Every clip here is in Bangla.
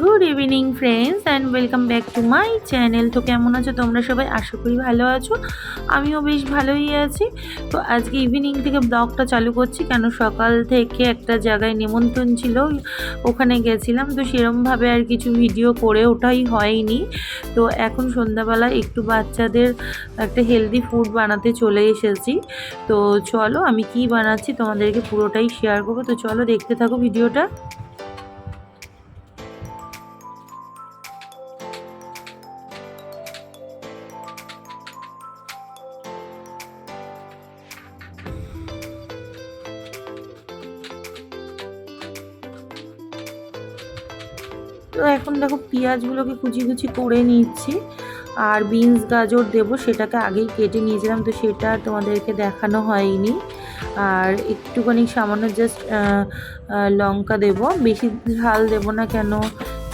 Good evening friends and welcome back to my channel. তো কেমন আছো তোমরা সবাই? আশা করি ভালো আছো, আমিও বেশ ভালোই আছি। তো আজকে ইভিনিং থেকে ব্লগটা চালু করছি, কেন সকাল থেকে একটা জায়গায় নিমন্ত্রণ ছিল, ওখানে গেছিলাম, তো সেরমভাবে আর কিছু ভিডিও করে ওঠাই হয়নি। তো এখন সন্ধ্যাবেলা একটু বাচ্চাদের একটা হেলদি ফুড বানাতে চলে এসেছি। তো চলো আমি কি বানাচ্ছি তোমাদেরকে পুরোটাই শেয়ার করবো, তো চলো দেখতে থাকো ভিডিওটা। তো এখন দেখো পেঁয়াজগুলোকে কুচি কুচি করে নিচ্ছি, আর বিনস গাজর দেবো সেটাকে আগেই কেটে নিয়েছিলাম, তো সেটা তোমাদেরকে দেখানো হয়নি। আর একটুখানি সামান্য জাস্ট লঙ্কা দেবো, বেশি ঝাল দেবো না, কেন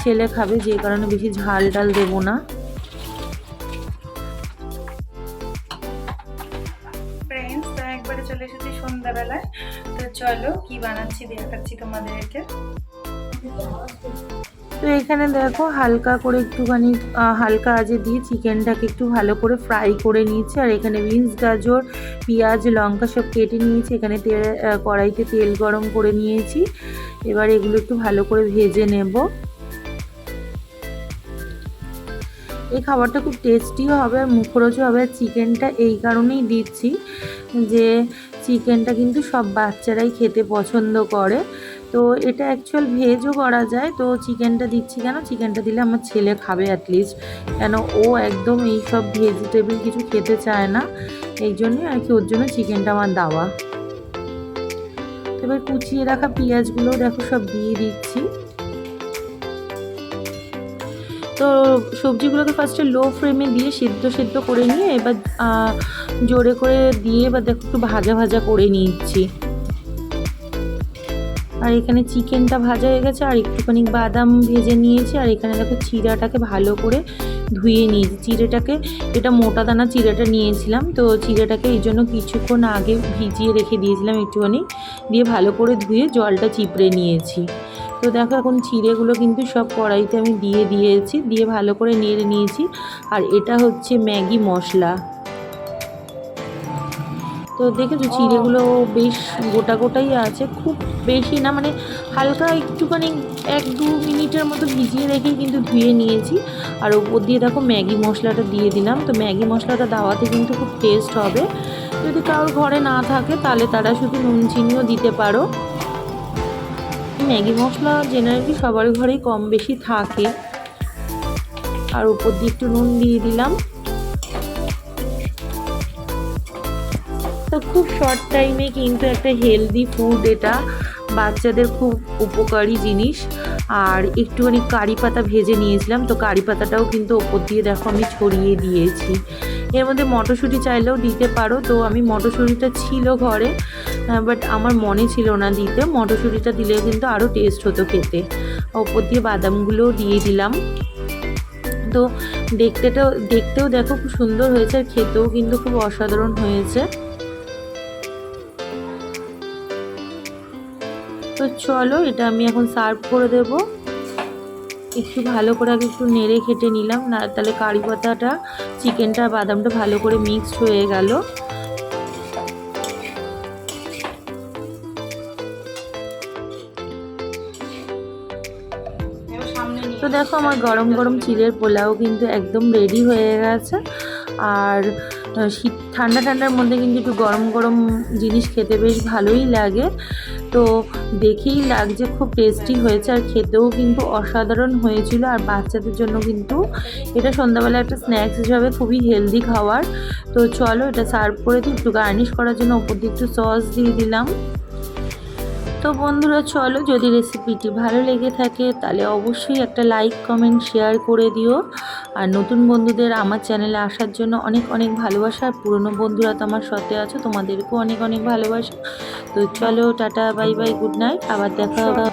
ছেলে খাবে, যে কারণে বেশি ঝাল ডাল দেবো না। ফ্রেন্ডস, তো একবারে চলে এসেছি সন্ধ্যাবেলায়। তো চলো কি বানাচ্ছি দেখাচ্ছি তোমাদেরকে। তো এখানে দেখো হালকা করে একটুখানি হালকা আঁচে দিয়ে চিকেনটাকে একটু ভালো করে ফ্রাই করে নিয়েছি। আর এখানে বিনস গাজর পেঁয়াজ লঙ্কা সব কেটে নিয়েছি। এখানে কড়াইতে তেল গরম করে নিয়েছি, এবার এগুলো একটু ভালো করে ভেজে নেব। এই খাবারটা খুব টেস্টিও হবে আর মুখরোচও হবে। আর চিকেনটা এই কারণেই দিচ্ছি যে চিকেনটা কিন্তু সব বাচ্চারাই খেতে পছন্দ করে, তো এটা অ্যাকচুয়াল ভেজও করা যায়। তো চিকেনটা দিচ্ছি কেন, চিকেনটা দিলে আমার ছেলে খাবে অ্যাটলিস্ট, কেন ও একদম এই সব ভেজিটেবল কিছু খেতে চায় না, এই জন্যই আর কি ওর জন্য চিকেনটা আমার দেওয়া। এবার কুচিয়ে রাখা পেঁয়াজগুলোও দেখো সব দিয়ে দিচ্ছি। তো সবজিগুলোকে ফার্স্টে লো ফ্লেমে দিয়ে সেদ্ধ করে নিয়ে এবার জোরে করে দিয়ে এবার দেখো একটু ভাজা ভাজা করে নিচ্ছি। আর এখানে চিকেনটা ভাজা হয়ে গেছে, আর একটুখানি বাদাম ভেজে নিয়েছি। আর এখানে দেখো চিড়াটাকে ভালো করে ধুয়ে নিয়েছি। চিড়েটাকে, এটা মোটা দানা চিড়েটা নিয়েছিলাম, তো চিড়েটাকে এই জন্য কিছুক্ষণ আগে ভিজিয়ে রেখে দিয়েছিলাম একটুখানি, দিয়ে ভালো করে ধুয়ে জলটা চিপড়ে নিয়েছি। তো দেখো এখন চিড়েগুলো কিন্তু সব কড়াইতে আমি দিয়ে দিয়েছি, দিয়ে ভালো করে নেড়ে নিয়েছি। আর এটা হচ্ছে ম্যাগি মশলা। তো দেখেছো চিড়েগুলো বেশ গোটা গোটাই আছে, খুব বেশি না, মানে হালকা একটুখানি 1-2 মিনিটের মতো ভিজিয়ে রেখে কিন্তু ধুয়ে নিয়েছি। আর ওপর দিয়ে দেখো ম্যাগি মশলাটা দিয়ে দিলাম। তো ম্যাগি মশলাটা দেওয়াতে কিন্তু খুব টেস্ট হবে। যদি কারোর ঘরে না থাকে তাহলে তারা শুধু নুন চিনিও দিতে পারো। ম্যাগি মশলা জেনারেলি সবার ঘরেই কম বেশি থাকে। আর উপর দিয়ে একটু নুন দিয়ে দিলাম। তো খুব শর্ট টাইমে কিন্তু একটা হেলদি ফুড, এটা বাচ্চাদের খুব উপকারী জিনিস। আর একটুখানি কারি পাতা ভেজে নিয়েছিলাম, তো কারি পাতাটাও কিন্তু ওপর দিয়ে দেখো আমি ছড়িয়ে দিয়েছি। এর মধ্যে মটরশুঁটি চাইলেও দিতে পারো, তো আমি মটরশুঁটিটা ছিল ঘরে, বাট আমার মনে ছিল না দিতে। মটরশুঁটিটা দিলে কিন্তু আরও টেস্ট হতো খেতে। ওপর দিয়ে বাদামগুলোও দিয়ে দিলাম। তো দেখতেও দেখো খুব সুন্দর হয়েছে, আর খেতেও কিন্তু খুব অসাধারণ হয়েছে। তো চলো এটা আমি এখন সার্ভ করে দেব। একটু ভালো করে আগে একটু নেড়ে খেটে নিলাম, না তাহলে কারি পাতাটা চিকেনটা বাদামটা ভালো করে মিক্সড হয়ে গেল। তো দেখো আমার গরম গরম চিড়ের পোলাও কিন্তু একদম রেডি হয়ে গেছে। আর ঠান্ডা ঠান্ডার মধ্যে কিন্তু একটু গরম গরম জিনিস খেতে বেশ ভালোই লাগে। তো দেখেই লাগছে খুব টেস্টি হয়েছে, আর খেতেও কিন্তু অসাধারণ হয়েছিল। আর বাচ্চাদের জন্য কিন্তু এটা সন্ধ্যাবেলা একটা স্ন্যাক্স হিসাবে খুবই হেলদি খাবার। তো চলো এটা সার্ভ করে দিই। একটু গার্নিশ করার জন্য ওপর দিয়ে একটু সস দিয়ে দিলাম। তো বন্ধুরা চলো, যদি রেসিপিটি ভালো লেগে থাকে তাহলে অবশ্যই একটা লাইক কমেন্ট শেয়ার করে দিও। আর নতুন বন্ধুদের আমার চ্যানেলে আসার জন্য অনেক অনেক ভালোবাসা। আর পুরনো বন্ধুরা তো আমার সাথে আছো, তোমাদেরকেও অনেক অনেক ভালোবাসা। তো চলো tata bye bye, good night, আবার দেখা হবে।